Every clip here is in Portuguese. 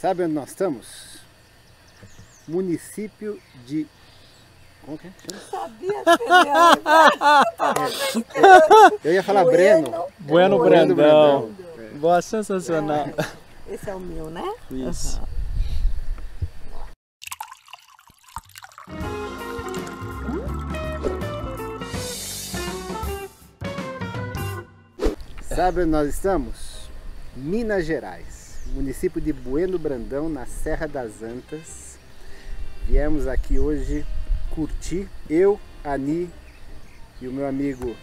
Sabe onde nós estamos? Município de... Como que é? Sabia que Eu ia falar Breno. Bueno Brandão. Boa, sensacional. Esse é o meu, né? Isso. Sabe onde nós estamos? Minas Gerais, município de Bueno Brandão, na Serra das Antas. Viemos aqui hoje curtir, eu, Ani e o meu amigo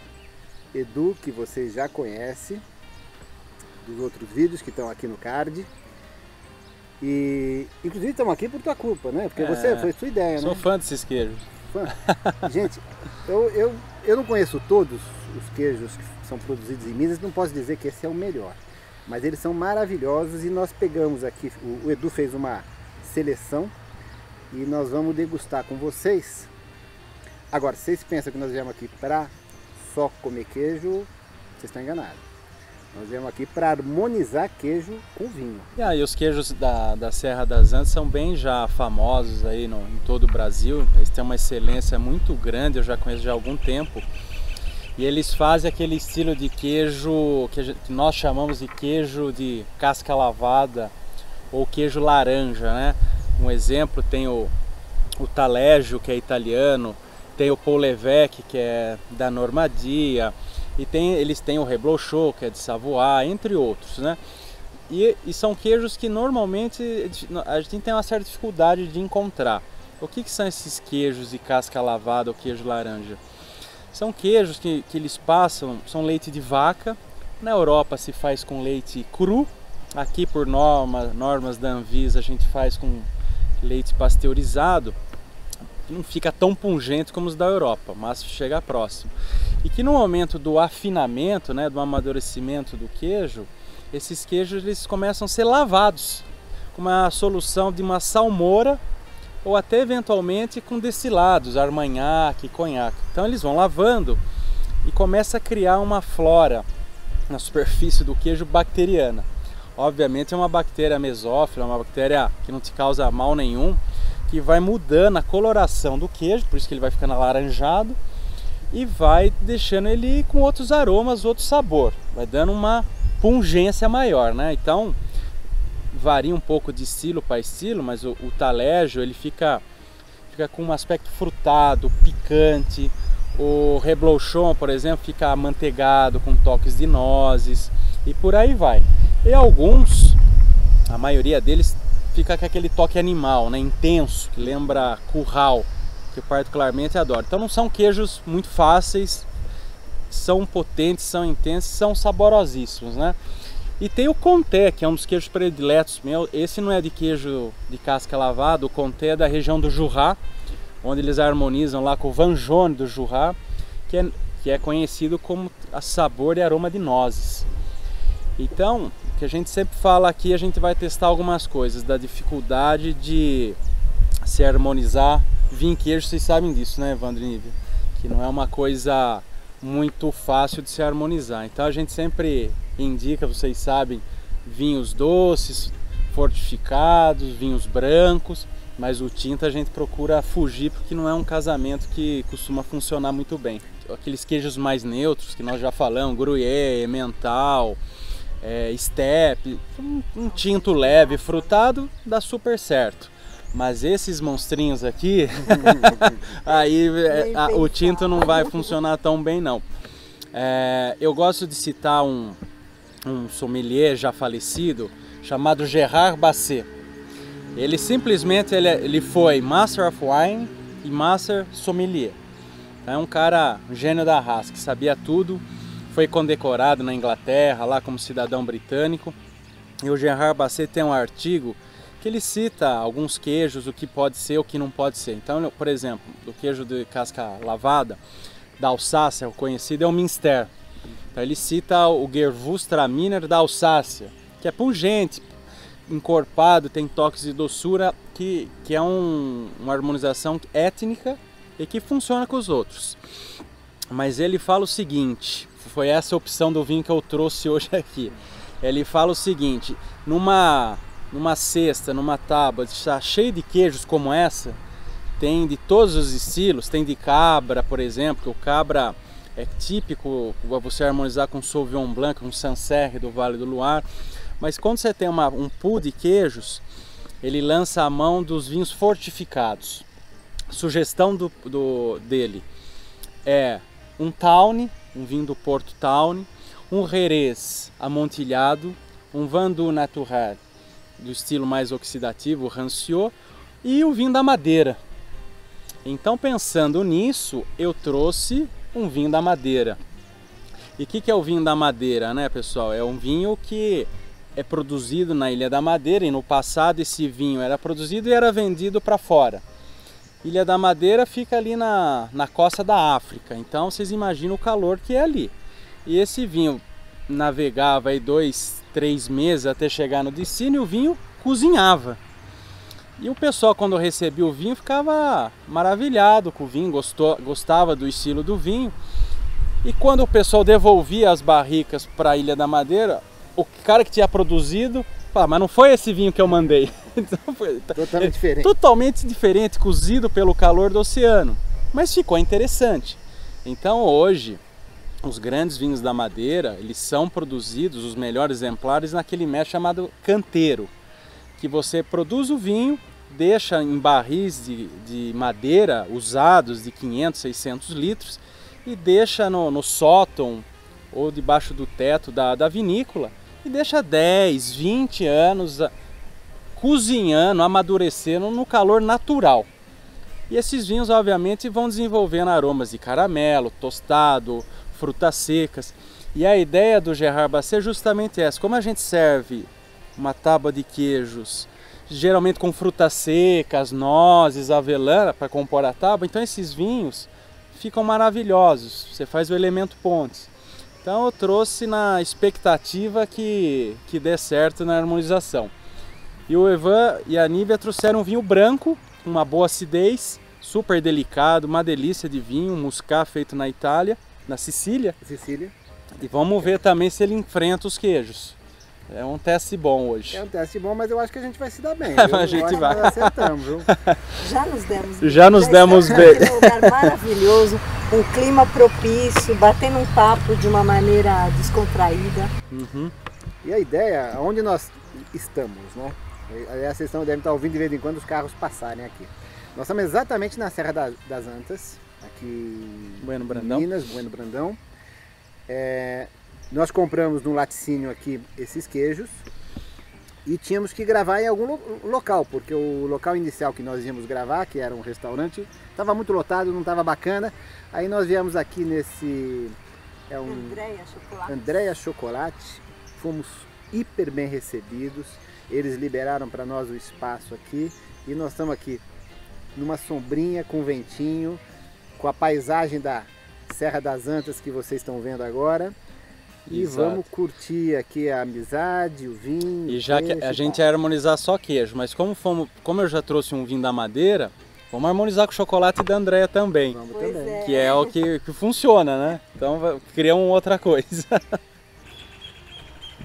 Edu, que vocês já conhecem dos outros vídeos que estão aqui no card. E inclusive estamos aqui por tua culpa, né? Porque foi sua ideia, né? Sou fã desses queijos. Gente, eu não conheço todos os queijos que são produzidos em Minas, não posso dizer que esse é o melhor, mas eles são maravilhosos e nós pegamos aqui, o Edu fez uma seleção e nós vamos degustar com vocês. Agora, se vocês pensam que nós viemos aqui para só comer queijo, vocês estão enganados. Nós viemos aqui para harmonizar queijo com vinho. E os queijos da Serra das Antas são bem já famosos aí em todo o Brasil. Eles têm uma excelência muito grande, eu já conheço já há algum tempo. E eles fazem aquele estilo de queijo que nós chamamos de queijo de casca lavada ou queijo laranja, né? Um exemplo, tem o Taleggio, que é italiano, tem o Paul Lévesque, que é da Normandia, e eles têm o Reblochon, que é de Savoie, entre outros, né? E são queijos que normalmente a gente tem uma certa dificuldade de encontrar. O que são esses queijos de casca lavada ou queijo laranja? São queijos que eles passam, são leite de vaca. Na Europa se faz com leite cru. Aqui por normas da Anvisa a gente faz com leite pasteurizado. Não fica tão pungente como os da Europa, mas chega próximo. E que no momento do afinamento, né, do amadurecimento do queijo, esses queijos eles começam a ser lavados com uma solução de uma salmoura ou até eventualmente com destilados, armagnac, conhaque. Então eles vão lavando e começa a criar uma flora na superfície do queijo bacteriana. Obviamente é uma bactéria mesófila, uma bactéria que não te causa mal nenhum, que vai mudando a coloração do queijo, por isso que ele vai ficando alaranjado e vai deixando ele com outros aromas, outro sabor, vai dando uma pungência maior, né? Então varia um pouco de estilo para estilo, mas o Taleggio ele fica com um aspecto frutado, picante. O Reblochon, por exemplo, fica amanteigado com toques de nozes e por aí vai. E alguns, a maioria deles, fica com aquele toque animal, né, intenso, que lembra curral, que eu particularmente adoro. Então não são queijos muito fáceis, são potentes, são intensos, são saborosíssimos, né? E tem o Comté, que é um dos queijos prediletos meu. Esse não é de queijo de casca lavada, o Comté é da região do Jura, onde eles harmonizam lá com o Vin Jaune do Jura, que é conhecido como sabor e aroma de nozes. Então, o que a gente sempre fala aqui, a gente vai testar algumas coisas, da dificuldade de se harmonizar vinho e queijo, vocês sabem disso, né, Evandro e Nívia? Que não é uma coisa muito fácil de se harmonizar. Então a gente sempre indica, vocês sabem, vinhos doces, fortificados, vinhos brancos, mas o tinto a gente procura fugir porque não é um casamento que costuma funcionar muito bem. Aqueles queijos mais neutros que nós já falamos, Gruyère, Emmental, Steppe, um tinto leve, frutado, dá super certo. Mas esses monstrinhos aqui, aí o tinto não vai funcionar tão bem não. Eu gosto de citar um sommelier já falecido, chamado Gerard Basset. Ele simplesmente ele foi Master of Wine e Master Sommelier. É um cara, um gênio da raça, que sabia tudo. Foi condecorado na Inglaterra, lá como cidadão britânico. E o Gerard Basset tem um artigo que ele cita alguns queijos, o que pode ser, o que não pode ser. Então, por exemplo, o queijo de casca lavada da Alsácia, o conhecido é o Münster. Então, ele cita o Gewürztraminer da Alsácia, que é pungente, encorpado, tem toques de doçura, que é uma harmonização étnica e que funciona com os outros. Mas ele fala o seguinte, foi essa opção do vinho que eu trouxe hoje aqui. Ele fala o seguinte, numa numa cesta, numa tábua, está cheio de queijos como essa, tem de todos os estilos, tem de cabra, por exemplo, que o cabra é típico você harmonizar com Sauvignon Blanc, com Sancerre do Vale do Loire, mas quando você tem um pool de queijos, ele lança a mão dos vinhos fortificados. A sugestão dele é um Tawny, um vinho do Porto Tawny, um Jerez amontilhado, um Vendoux Naturel do estilo mais oxidativo, o Ranciot, e o vinho da Madeira. Então, pensando nisso, eu trouxe um vinho da Madeira. E o que é o vinho da Madeira, né, pessoal? É um vinho que é produzido na Ilha da Madeira, e no passado esse vinho era produzido e era vendido para fora. Ilha da Madeira fica ali na costa da África, então vocês imaginam o calor que é ali. E esse vinho navegava aí 2, 3 meses até chegar no destino, e o vinho cozinhava. E o pessoal, quando recebia o vinho, ficava maravilhado com o vinho, gostava do estilo do vinho. E quando o pessoal devolvia as barricas para a Ilha da Madeira, o cara que tinha produzido, fala, mas não foi esse vinho que eu mandei. Então, foi totalmente diferente. Totalmente diferente, cozido pelo calor do oceano. Mas ficou interessante. Então hoje, os grandes vinhos da Madeira, eles são produzidos, os melhores exemplares, naquele método chamado canteiro, que você produz o vinho, deixa em barris de madeira usados de 500, 600 litros e deixa no sótão ou debaixo do teto da vinícola e deixa 10, 20 anos cozinhando, amadurecendo no calor natural. E esses vinhos, obviamente, vão desenvolvendo aromas de caramelo, tostado, frutas secas. E a ideia do Gerard Basset é justamente essa. Como a gente serve uma tábua de queijos, geralmente com frutas secas, nozes, avelã, para compor a tábua, então esses vinhos ficam maravilhosos. Você faz o elemento pontes. Então eu trouxe na expectativa que dê certo na harmonização. E o Evan e a Nívia trouxeram um vinho branco, uma boa acidez, super delicado, uma delícia de vinho, um muscat feito na Itália, na Sicília. E vamos ver também se ele enfrenta os queijos. É um teste bom hoje. É um teste bom, mas eu acho que a gente vai se dar bem. A gente vai. Nós acertamos, viu? Já nos demos bem. bem. Um lugar maravilhoso, um clima propício, batendo um papo de uma maneira descontraída. Uhum. E a ideia, onde nós estamos, né? Vocês devem estar ouvindo de vez em quando os carros passarem aqui. Nós estamos exatamente na Serra das Antas, aqui em Minas, Bueno Brandão. Nós compramos no laticínio aqui esses queijos e tínhamos que gravar em algum local, porque o local inicial que nós íamos gravar, que era um restaurante, estava muito lotado, não estava bacana. Aí nós viemos aqui nesse... Andréa Chocolate, fomos hiper bem recebidos, eles liberaram para nós o espaço aqui e nós estamos aqui numa sombrinha com ventinho, com a paisagem da Serra das Antas que vocês estão vendo agora. E Exato. Vamos curtir aqui a amizade, o vinho. E já que a gente ia harmonizar só queijo, mas como eu já trouxe um vinho da Madeira, vamos harmonizar com o chocolate da Andréa também. Vamos também. Que é o que funciona, né? Então criamos outra coisa.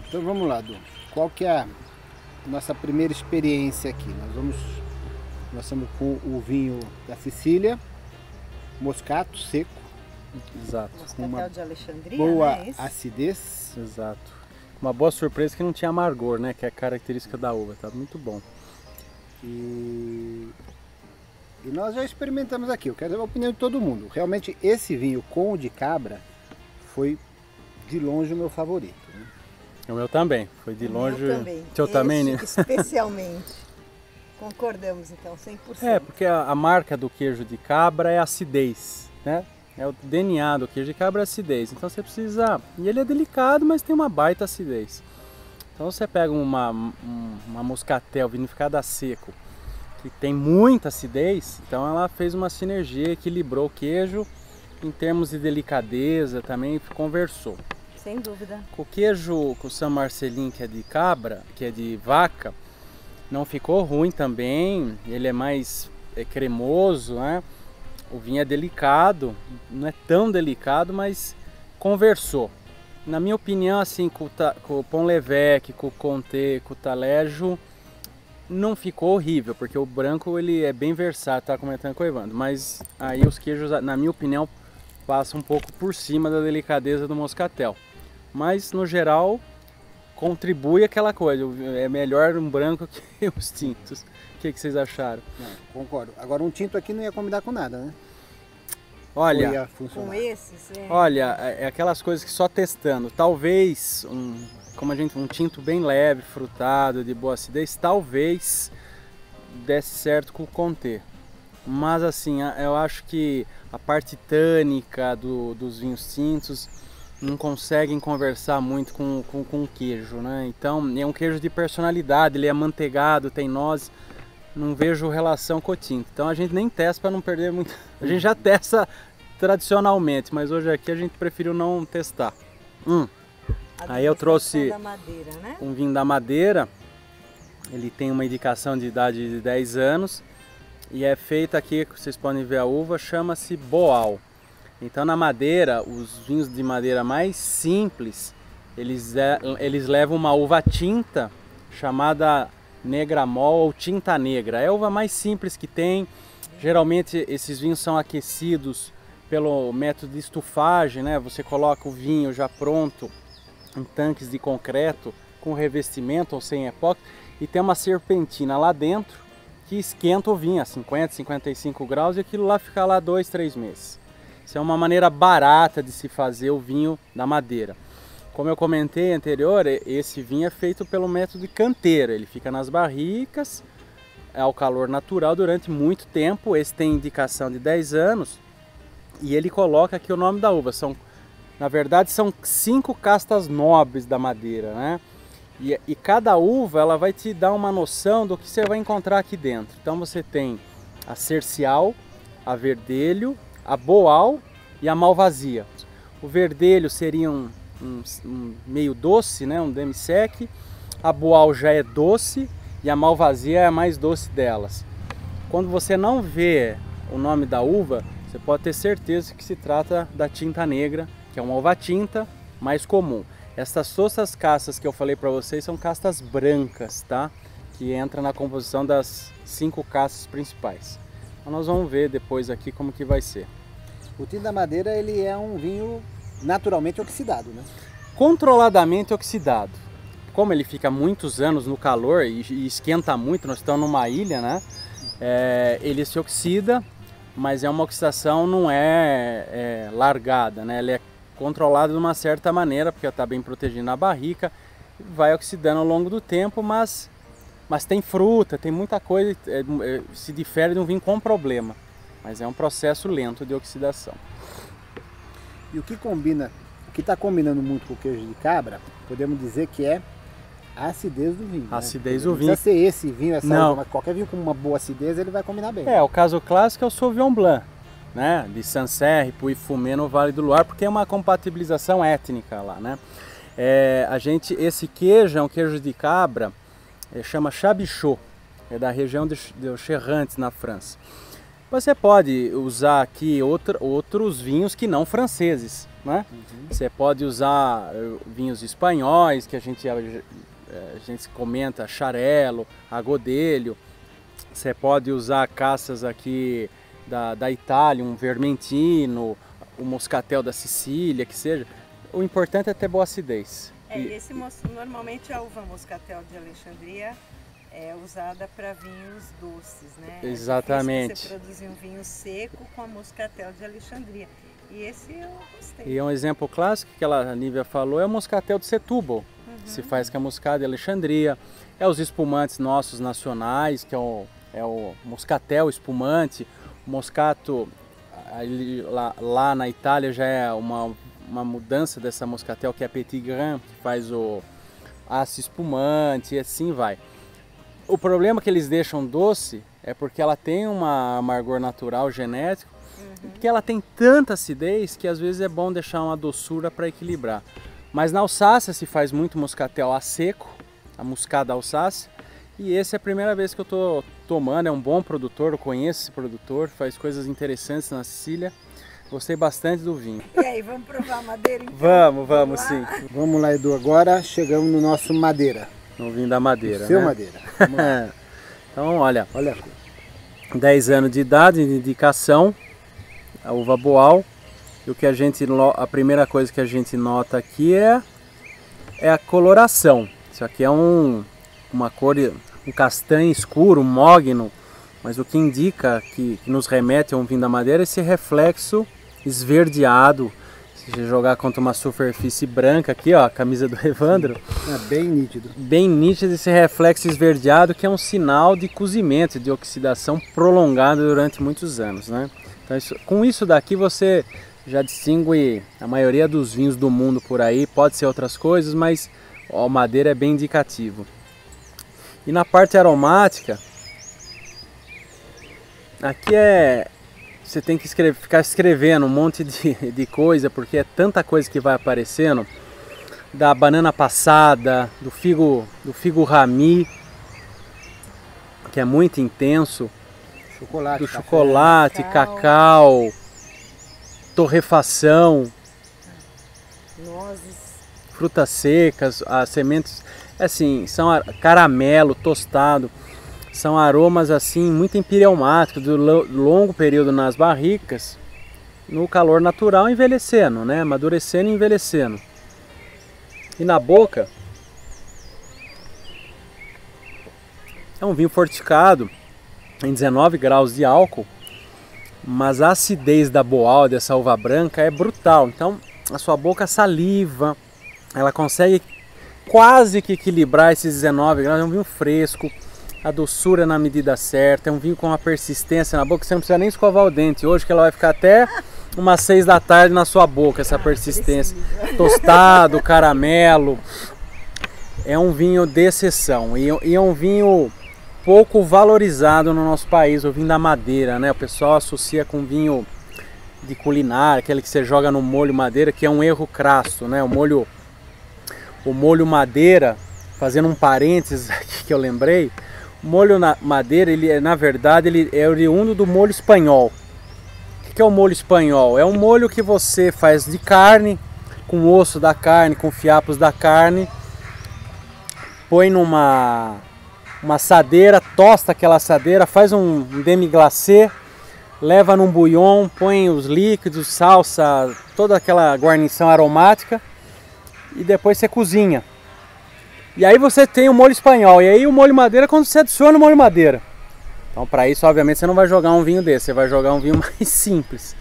Então vamos lá, Du. Qual que é a nossa primeira experiência aqui? Nós estamos com o vinho da Sicília, moscato seco. Exato. Moscatel de Alexandria, Boa né? acidez. Exato. Uma boa surpresa que não tinha amargor, né? Que é a característica da uva. Tá muito bom. E nós já experimentamos aqui. Eu quero a opinião de todo mundo. Realmente esse vinho com o de cabra foi de longe o meu favorito. Né? O meu também. Foi de longe. Eu também. O teu também, né? Especialmente. Concordamos então, 100%. É, porque a marca do queijo de cabra é a acidez, né? É o DNA do queijo de cabra, é a acidez. Então você precisa... E ele é delicado, mas tem uma baita acidez. Então você pega uma moscatel vinificada a seco, que tem muita acidez, então ela fez uma sinergia, equilibrou o queijo em termos de delicadeza, também conversou. Sem dúvida. Com o queijo, com o San Marcelin, que é de cabra, que é de vaca, não ficou ruim também, ele é mais cremoso, né? O vinho é delicado, não é tão delicado, mas conversou. Na minha opinião, assim, com o Pont l'Évêque, com o Comté, com o Talejo, não ficou horrível, porque o branco ele é bem versátil, tá comentando com o Evandro, mas aí os queijos, na minha opinião, passam um pouco por cima da delicadeza do moscatel. Mas no geral contribui aquela coisa, é melhor um branco que os tintos. O que vocês acharam? Não, concordo. Agora um tinto aqui não ia combinar com nada, né? Olha, com esses, olha, é aquelas coisas que só testando. Talvez um tinto bem leve, frutado, de boa acidez, talvez desse certo com o Conté. Mas assim, eu acho que a parte tânica dos vinhos tintos não conseguem conversar muito com o queijo, né? Então é um queijo de personalidade, ele é amanteigado, tem nozes. Não vejo relação com o tinto. Então a gente nem testa para não perder muito. A gente já testa tradicionalmente, mas hoje aqui a gente preferiu não testar. Aí eu trouxe Madeira, né? um vinho da Madeira. Ele tem uma indicação de idade de 10 anos e é feito aqui, vocês podem ver a uva, chama-se Boal. Então na Madeira, os vinhos de madeira mais simples, eles levam uma uva tinta chamada Negramol ou tinta negra. É a uva mais simples que tem. Geralmente esses vinhos são aquecidos pelo método de estufagem, né? Você coloca o vinho já pronto em tanques de concreto com revestimento ou sem epóxi e tem uma serpentina lá dentro que esquenta o vinho a 50, 55 graus e aquilo lá fica lá 2, 3 meses. Isso é uma maneira barata de se fazer o vinho da Madeira. Como eu comentei anterior, esse vinho é feito pelo método de canteira. Ele fica nas barricas, ao calor natural durante muito tempo. Esse tem indicação de 10 anos e ele coloca aqui o nome da uva. Na verdade são 5 castas nobres da Madeira, né? E cada uva ela vai te dar uma noção do que você vai encontrar aqui dentro. Então você tem a Cercial, a Verdelho, a Boal e a Malvasia. O Verdelho seria um meio doce, né? Um demi-sec. A Boal já é doce e a Malvasia é a mais doce delas. Quando você não vê o nome da uva, você pode ter certeza que se trata da tinta negra, que é uma uva tinta mais comum. Essas castas que eu falei para vocês são castas brancas, tá? Que entra na composição das 5 castas principais. Então nós vamos ver depois aqui como que vai ser. O tinto da Madeira ele é um vinho naturalmente oxidado, né? Controladamente oxidado. Como ele fica muitos anos no calor e esquenta muito, nós estamos numa ilha, né? Ele se oxida, mas é uma oxidação não é largada, né? Ele é controlado de uma certa maneira, porque está bem protegido na barrica, vai oxidando ao longo do tempo, mas tem fruta, tem muita coisa, se difere de um vinho com problema, mas é um processo lento de oxidação. E o que está combinando muito com o queijo de cabra, podemos dizer que é a acidez do vinho. A acidez do vinho. Não precisa ser esse vinho, Não. Mas qualquer vinho com uma boa acidez ele vai combinar bem. O caso clássico é o Sauvignon Blanc, né? De Sancerre, Puy-Fumé no Vale do Loire, porque é uma compatibilização étnica lá, né? Esse queijo é um queijo de cabra, chama Chabichot, é da região de Charente, na França. Você pode usar aqui outros vinhos que não franceses, né? Você pode usar vinhos espanhóis, que a gente comenta, Xarello, Agodelho. Você pode usar castas aqui da Itália, um Vermentino, o Moscatel da Sicília, que seja. O importante é ter boa acidez. Normalmente a uva Moscatel de Alexandria é usada para vinhos doces, né? Exatamente. É difícil você produzir um vinho seco com a Moscatel de Alexandria. E esse eu gostei. E um exemplo clássico que a Nívia falou é o Moscatel de Setúbal, que se faz com a Moscada de Alexandria. É os espumantes nossos nacionais, que é o Moscatel espumante. O Moscato, lá na Itália, já é uma mudança dessa Moscatel, que é a Petit Grain, que faz o aço espumante e assim vai. O problema que eles deixam doce é porque ela tem uma amargor natural genético, porque ela tem tanta acidez que às vezes é bom deixar uma doçura para equilibrar. Mas na Alsácia se faz muito moscatel a seco, a moscada Alsácia, e essa é a primeira vez que eu estou tomando. É um bom produtor, eu conheço esse produtor, faz coisas interessantes na Sicília. Gostei bastante do vinho. E aí, vamos provar a Madeira então? Vamos sim. Vamos lá, Edu, agora chegamos no nosso Madeira. No vinho da Madeira, o seu né? Madeira. Vamos lá. Então, olha, Olha a cor. 10 anos de idade, de indicação, a uva boal. E o que a primeira coisa que a gente nota aqui é a coloração. Isso aqui é uma cor, um castanho escuro, um mogno, mas o que indica que nos remete a um vinho da madeira é esse reflexo esverdeado. Se você jogar contra uma superfície branca aqui, ó, a camisa do Evandro, É bem nítido. bem nítido esse reflexo esverdeado, que é um sinal de cozimento, de oxidação prolongada durante muitos anos, né? Então, com isso daqui você já distingue a maioria dos vinhos do mundo por aí, pode ser outras coisas, mas a madeira é bem indicativo. E na parte aromática, aqui você tem que ficar escrevendo um monte de coisa, porque é tanta coisa que vai aparecendo, da banana passada, do figo rami, que é muito intenso, Chocolate, do café. chocolate, cacau, torrefação, Nozes. frutas secas, as sementes, assim, são caramelo, tostado, são aromas assim muito empireumáticos, do longo período nas barricas, no calor natural, envelhecendo, né? Amadurecendo e envelhecendo. E na boca é um vinho fortificado em 19 graus de álcool, mas a acidez da boal, dessa uva branca, é brutal. Então a sua boca saliva, ela consegue quase que equilibrar esses 19 graus. É um vinho fresco, a doçura na medida certa, é um vinho com uma persistência na boca, você não precisa nem escovar o dente hoje, que ela vai ficar até umas 6 da tarde na sua boca, essa persistência. Tostado, caramelo, é um vinho de exceção e é um vinho pouco valorizado no nosso país, o vinho da madeira, né? O pessoal associa com vinho de culinária, aquele que você joga no molho madeira, que é um erro crasso, né? O molho madeira, fazendo um parênteses aqui que eu lembrei, o molho madeira, na verdade, ele é oriundo do molho espanhol. O que é o molho espanhol? É um molho que você faz de carne, com o osso da carne, com fiapos da carne, põe numa assadeira, tosta aquela assadeira, faz um demi-glacê, leva num bouillon, põe os líquidos, salsa, toda aquela guarnição aromática e depois você cozinha. E aí você tem o molho espanhol, e aí o molho madeira quando você adiciona o molho madeira. Então para isso, obviamente, você não vai jogar um vinho desse, você vai jogar um vinho mais simples.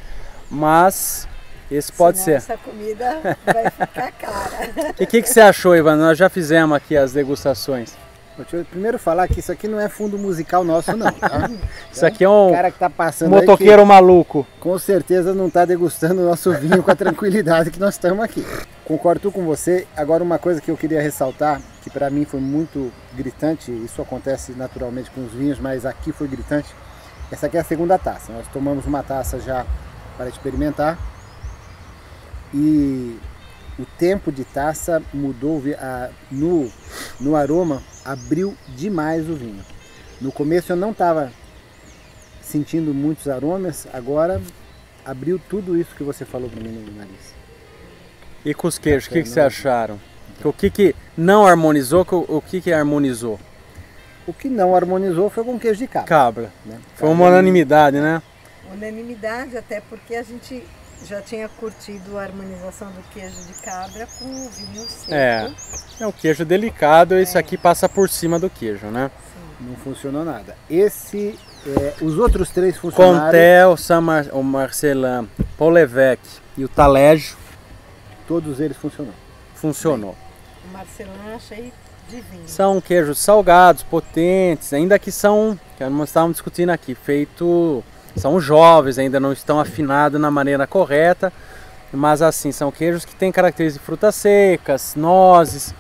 Mas esse pode ser. Essa comida vai ficar cara. E o que você achou, Ivan? Nós já fizemos aqui as degustações. Deixa eu primeiro falar que isso aqui não é fundo musical nosso não, tá? Isso aqui é um cara que tá passando motoqueiro aí maluco. com certeza não está degustando o nosso vinho com a tranquilidade que nós estamos aqui. Concordo com você. Agora uma coisa que eu queria ressaltar, que para mim foi muito gritante, isso acontece naturalmente com os vinhos, mas aqui foi gritante. Essa aqui é a segunda taça. Nós tomamos uma taça já para experimentar e o tempo de taça mudou no aroma, abriu demais o vinho. No começo eu não estava sentindo muitos aromas, agora abriu tudo isso que você falou para mim no nariz. E com os queijos, o que vocês acharam? O que não harmonizou, o que harmonizou? O que não harmonizou foi com o queijo de cabra. Cabra. Né? Foi uma unanimidade, né? Unanimidade, até porque a gente já tinha curtido a harmonização do queijo de cabra com o vinho seco. É um queijo delicado, esse aqui passa por cima do queijo, né? Não funcionou nada. Os outros três funcionaram. Contel, o Marcelin, Paul Levesque e o Talejo. Todos eles funcionaram. Funcionou. O Marcelin achei divino. São queijos salgados, potentes, ainda que são, que nós estávamos discutindo aqui, são jovens, ainda não estão afinados na maneira correta, mas assim, são queijos que têm características de frutas secas, nozes,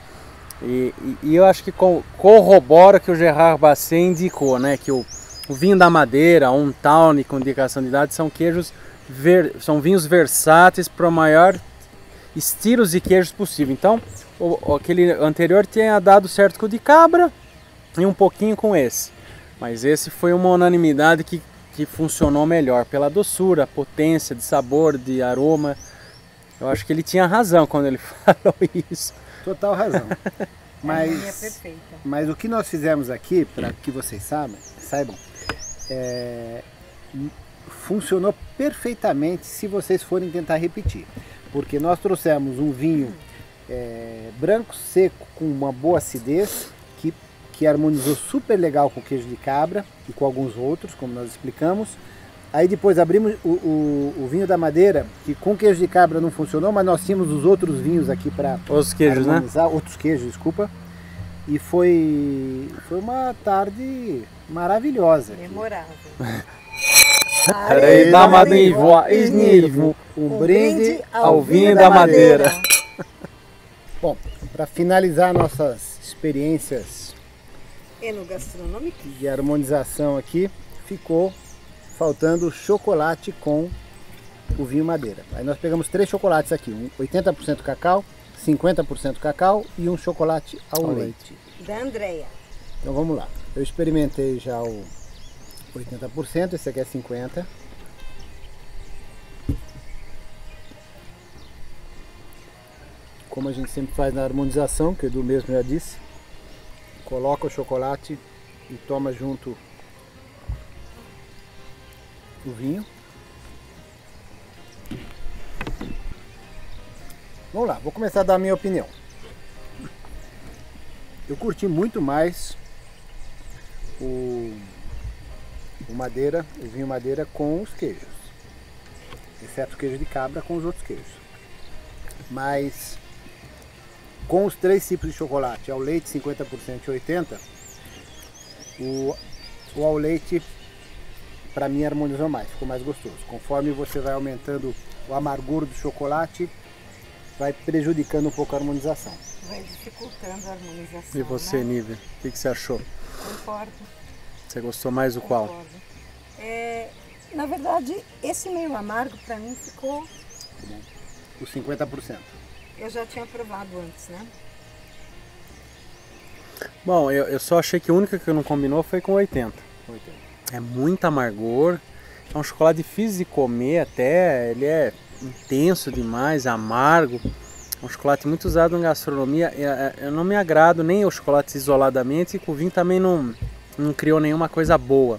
e eu acho que corrobora que o Gerard Basset indicou, né, que o vinho da madeira, um Tawny com indicação de idade, são são vinhos versáteis para o maior estilos de queijos possível. Então, aquele anterior tinha dado certo com o de cabra e um pouquinho com esse, mas esse foi uma unanimidade que funcionou melhor pela doçura, potência de sabor, de aroma. Eu acho que ele tinha razão quando ele falou isso. Total razão. harmonia perfeita. Mas o que nós fizemos aqui, para que vocês saibam, funcionou perfeitamente se vocês forem tentar repetir. Porque nós trouxemos um vinho branco, seco, com uma boa acidez, que harmonizou super legal com o queijo de cabra e com alguns outros, como nós explicamos. Aí depois abrimos o vinho da Madeira, que com queijo de cabra não funcionou, mas nós tínhamos os outros vinhos aqui para harmonizar, outros queijos, desculpa. E foi uma tarde maravilhosa. Memorável. Um brinde ao vinho da Madeira. Bom, para finalizar nossas experiências enogastronômicas de harmonização aqui, ficou faltando chocolate com o vinho Madeira. Aí nós pegamos 3 chocolates aqui, 80% cacau, 50% cacau e um chocolate ao leite. Da Andrea. Então vamos lá. Eu experimentei já o 80%, esse aqui é 50%. Como a gente sempre faz na harmonização, que o Edu mesmo já disse, coloca o chocolate e toma junto o vinho. Vamos lá, vou começar a dar a minha opinião. Eu curti muito mais o vinho Madeira com os queijos, exceto o queijo de cabra com os outros queijos. Mas com os 3 tipos de chocolate, ao leite 50% e 80%, o ao leite para mim harmonizou mais, ficou mais gostoso. Conforme você vai aumentando o amargor do chocolate, vai prejudicando um pouco a harmonização. Vai dificultando a harmonização. E você, né? Nívia, o que você achou? Concordo. Você gostou mais do qual? Na verdade, esse meio amargo para mim ficou... O 50%. Eu já tinha provado antes, né? Bom, eu só achei que a única que não combinou foi com 80%. É muito amargor, é um chocolate difícil de comer até, ele é intenso demais, amargo. É um chocolate muito usado em gastronomia. Eu não me agrado nem o chocolate isoladamente, e o vinho também não criou nenhuma coisa boa.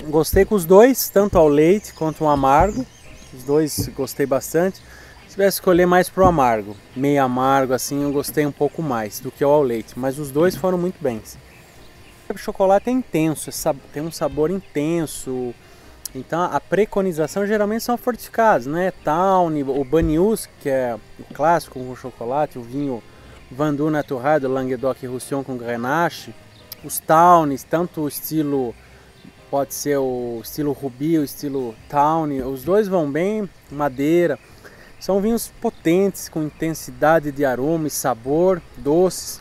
Gostei com os dois, tanto ao leite quanto ao amargo. Os dois gostei bastante. Se tivesse que escolher mais pro amargo, meio amargo assim, eu gostei um pouco mais do que ao leite. Mas os dois foram muito bem. O chocolate é intenso, tem um sabor intenso. Então a preconização geralmente são fortificados, né? Tawny, o Banyuls, que é o clássico com chocolate, o vinho Vendoux Natural do Languedoc-Roussillon com Grenache. Os Tawnies, tanto o estilo, pode ser o estilo Ruby, o estilo Tawny, os dois vão bem. Madeira, são vinhos potentes, com intensidade de aroma e sabor, doces.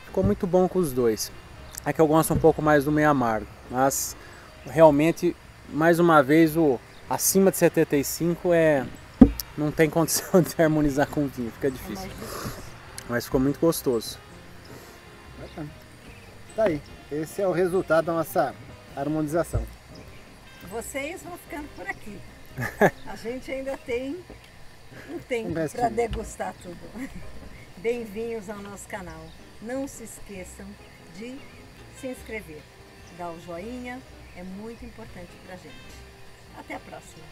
Ficou muito bom com os dois. É que eu gosto um pouco mais do meio amargo, mas realmente, mais uma vez, o acima de 75 não tem condição de harmonizar com o vinho, fica difícil. Mas ficou muito gostoso. Tá aí, esse é o resultado da nossa harmonização. Vocês vão ficando por aqui. A gente ainda tem um tempo para degustar tudo. Bem-vindos ao nosso canal. Não se esqueçam de se inscrever, dar o joinha, é muito importante pra gente. Até a próxima!